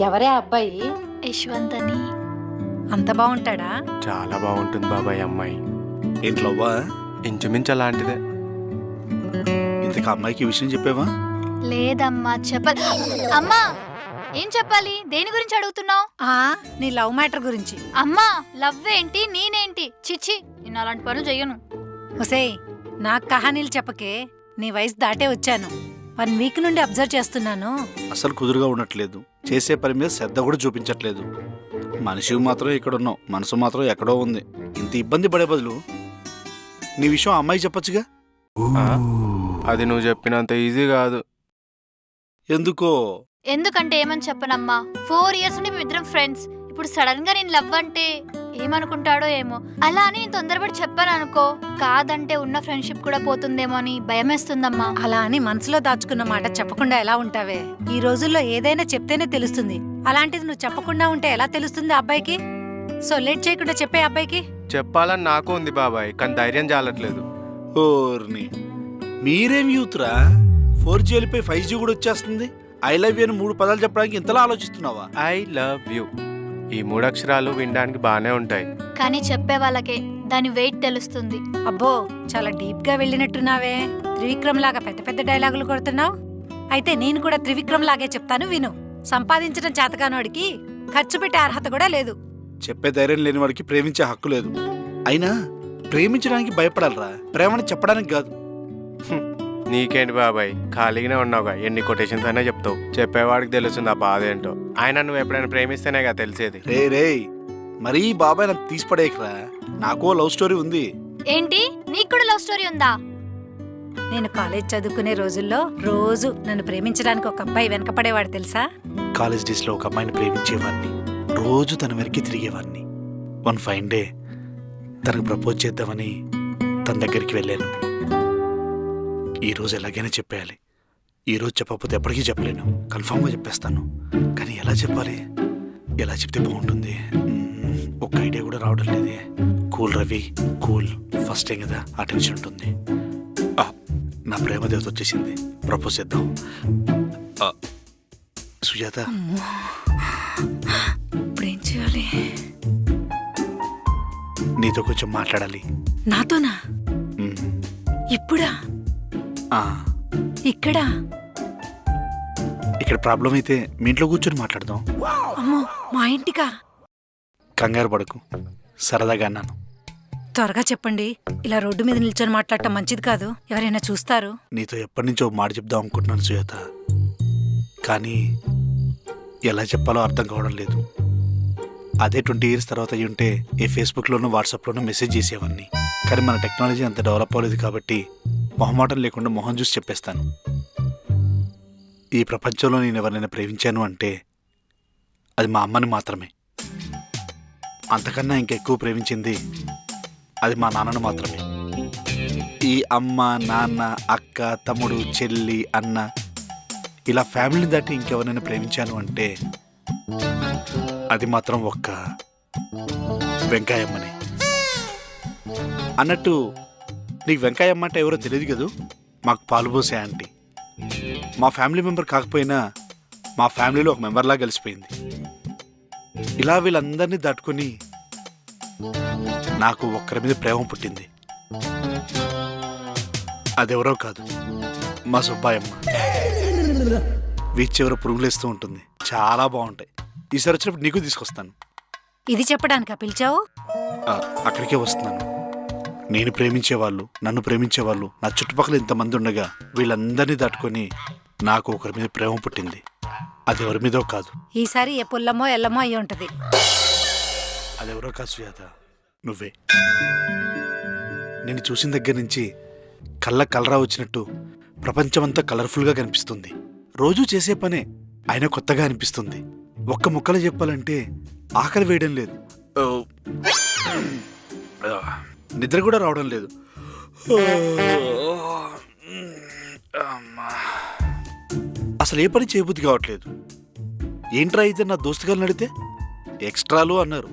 ఎవరే అబ్బాయి? యశ్వంత్ అని. అంత బాగుంటాడా? చాలా బాగుంటుంది బాబాయ్ అమ్మాయి. ఇంట్లోవా? ఇంచుమించు అలాంటిదే. ఇంతకు అమ్మాయికి విషయం చెప్పావా? లేదమ్మా, చెప్పాలి. అమ్మా, ఏం చెప్పాలి? దేని గురించి అడుగుతున్నావు? నీ లవ్ మ్యాటర్ గురించి. అమ్మా, లవ్ ఏంటి, నేనేంటి? చిచ్చి, నేను అలాంటి పనులు చెయ్యను. ఒసేయ్, నాకు కహానీలు చెప్పకే. నీ వయసు దాటే వచ్చాను. 1 వీక్ నుండి అబ్జర్వ్ చేస్తున్నాను. అసలు కుదురుగా ఉండట్లేదు. చేసే పని మీద శ్రద్ధ కూడా చూపించట్లేదు. మనిషి మాత్రం ఇక్కడ ఉన్నావు, మనసు మాత్రం ఎక్కడో ఉంది. ఇంత ఇబ్బంది పడే బదులు నీ విషయం అమ్మాయి చెప్పొచ్చుగా. అది నువ్వు చెప్పినంత ఈజీ కాదు. ఎందుకో? ఎందుకంటే ఏమని చెప్పనమ్మా, 4 years నుండి మేమిద్దరం ఫ్రెండ్స్. ఇప్పుడు సడన్ గా నేను లవ్ అంటే ఏమనుకుంటాడో ఏమో. అలా అని నేను తొందరపడి చెప్పాను అనుకో, కాదంటే ఉన్న ఫ్రెండ్షిప్ కూడా పోతుందేమో అని భయమేస్తుందమ్మా. అలా అని మనసులో దాచుకున్న మాట చెప్పకుండా ఎలా ఉంటావే? ఈ రోజుల్లో ఏదైనా చెప్తేనే తెలుస్తుంది. అలాంటిది నువ్వు చెప్పకుండా ఉంటే ఎలా తెలుస్తుంది అబ్బాయికి? సో లేట్ చేయకుండా చెప్పే అబ్బాయికి. చెప్పాలని నాకు ఉంది బాబాయ్, కానీ ధైర్యం చాలట్లేదు. ఓర్ని, మీరేం యూత్రా? 4G వెళ్ళిపోయి 5G కూడా వచ్చేస్తుంది. ఐ లవ్ యూ అని 3 పదాలు చెప్పడానికి ఇంతలా ఆలోచిస్తున్నావా? ఐ లవ్ యూ, ఈ 3 అక్షరాలు వినడానికి బానే ఉంటాయి, కానీ చెప్పే వాళ్ళకే దాని వెయిట్ తెలుస్తుంది. అబ్బో, చాలా డీప్ గా వెళ్ళినట్టున్నావే. త్రివిక్రమ్ లాగా పెద్ద పెద్ద డైలాగులు కొడుతున్నావు. అయితే నేను కూడా త్రివిక్రమ్ లాగే చెప్తాను విను. సంపాదించడం చేతకానోడికి ఖర్చు పెట్టే అర్హత కూడా లేదు. చెప్పే ధైర్యం లేని వాడికి ప్రేమించే హక్కు లేదు. అయినా ప్రేమించడానికి భయపడాలరా, ప్రేమని చెప్పడానికి కాదు. నీకేంటి బాబాయ్, ఖాళీగానే ఉన్నావుగా, ఎన్ని కొటేషన్స్ అయినా చెప్తావు. చెప్పేవాడికి తెలుస్తుంది ఆ బాధ ఏంటో. ఆయన నువ్వు ఎప్పుడైనా ప్రేమిస్తేనేగా తెలిసేది. రే మరీ బాబాయ్ నాకు తీసిపడేయకరా. నాకో లవ్ స్టోరీ ఉంది. ఏంటి, నీకు కూడా లవ్ స్టోరీ ఉందా? నేను కాలేజ్ చదువుకునే రోజుల్లో రోజు నన్ను ప్రేమించడానికి ఒక అబ్బాయి వెనకపడేవాడు తెలుసా? కాలేజ్ డేస్ లో ఒక అమ్మాయిని ప్రేమించేవాడిని. రోజు తన వెనక్కి తిరిగేవాడిని. 1 ఫైన్ డే తనకు ప్రపోజ్ చేద్దామని తన దగ్గరికి వెళ్ళాను. ఈ రోజు ఎలాగైనా చెప్పేయాలి. ఈ రోజు చెప్పకపోతే ఎప్పటికీ చెప్పలేను. కన్ఫామ్గా చెప్పేస్తాను. కానీ ఎలా చెప్పాలి, ఎలా చెప్తే బాగుంటుంది? ఒక ఐడియా కూడా రావడం లేదే. Cool Ravi, cool. First time కదా, ఆ టెన్షన్ ఉంటుంది. నా ప్రేమ దేవత వచ్చేసింది. ప్రపోజ్ చేద్దాం. సుజాత, ఇప్పుడేం చేయాలి? నీతో కొంచెం మాట్లాడాలి. నాతోనా? ఇప్పుడా? ఇక్కడ ప్రాబ్లం అయితే మీ ఇంట్లో కూర్చొని మాట్లాడదాం. అమ్మో, మా ఇంటికా? కంగారు పడకు, సరదాగా అన్నాను. త్వరగా చెప్పండి. ఇలా రోడ్డు మీద నిల్చొని మాట్లాడటం మంచిది కాదు, ఎవరైనా చూస్తారు. నీతో ఎప్పటి నుంచో మాట చెప్దాం అనుకుంటున్నాను సుజాత, కానీ ఎలా చెప్పాలో అర్థం కావడం లేదు. అదే 20 years తర్వాత అయ్యి ఉంటే ఏ ఫేస్బుక్లోనూ వాట్సాప్లోనూ మెసేజ్ చేసేవాడిని. కానీ మన టెక్నాలజీ అంత డెవలప్ అవ్వలేదు కాబట్టి మొహమాటం లేకుండా మొహం చూసి చెప్పేస్తాను. ఈ ప్రపంచంలో నేను ఎవరినైనా ప్రేమించాను అంటే అది మా అమ్మని మాత్రమే. అంతకన్నా ఇంకా ఎక్కువ ప్రేమించింది అది మా నాన్నను మాత్రమే. ఈ అమ్మ, నాన్న, అక్క, తమ్ముడు, చెల్లి, అన్న, ఇలా ఫ్యామిలీని దాటి ఇంకెవరైనా ప్రేమించాను అంటే అది మాత్రం ఒక్క వెంకాయమ్మని. అన్నట్టు నీకు వెంకాయమ్మ అంటే ఎవరో తెలియదు కదూ? మాకు పాలుపోసే ఆంటీ. మా ఫ్యామిలీ మెంబర్ కాకపోయినా మా ఫ్యామిలీలో ఒక మెంబర్లా కలిసిపోయింది. ఇలా వీళ్ళందరినీ దాటుకొని నాకు ఒక్కరి మీద ప్రేమ పుట్టింది. అదెవరో కాదు, మా సుబ్బాయమ్మ. వీచ్ ఎవరో పురుగులేస్తూ ఉంటుంది, చాలా బాగుంటాయి. ఈసారి వచ్చినప్పుడు నీకు తీసుకొస్తాను. ఇది చెప్పడానికా పిలిచావు? అక్కడికే వస్తున్నాను. నేను ప్రేమించేవాళ్ళు, నన్ను ప్రేమించేవాళ్ళు నా చుట్టుపక్కల ఇంతమంది ఉండగా వీళ్ళందరినీ దాటుకొని నాకు ఒకరి మీద ప్రేమ పుట్టింది. అది ఎవరి మీదో కాదు. ఈసారి ఏ పుల్లమో ఎల్లమో అయ్యి ఉంటది. అదెవరో కాదు సుజాత, నువ్వే. నేను చూసిన దగ్గర నుంచి కలరా వచ్చినట్టు ప్రపంచమంతా కలర్ఫుల్గా కనిపిస్తుంది. రోజూ చేసే పనే అయినా కొత్తగా అనిపిస్తుంది. ఒక్క ముక్కలో చెప్పాలంటే ఆకలి వేయడం లేదు, నిద్ర కూడా రావడం లేదు. అసలు ఏ పని చేయబుద్ధి కావట్లేదు. ఏంట్రా అయితే నా దోస్తుగారు నడితే ఎక్స్ట్రాలు అన్నారు,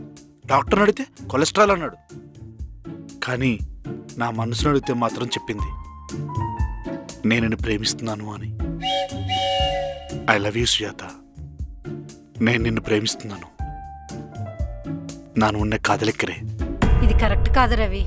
డాక్టర్ నడితే కొలెస్ట్రాల్ అన్నాడు. కానీ నా మనసును అడిగితే మాత్రం చెప్పింది నేను ప్రేమిస్తున్నాను అని. I love you Sujatha. నేను నిన్ను ప్రేమిస్తున్నాను. நான் உன்னை காதலிக்கிறேன். ఇది కరెక్ట్ కాదు రవి.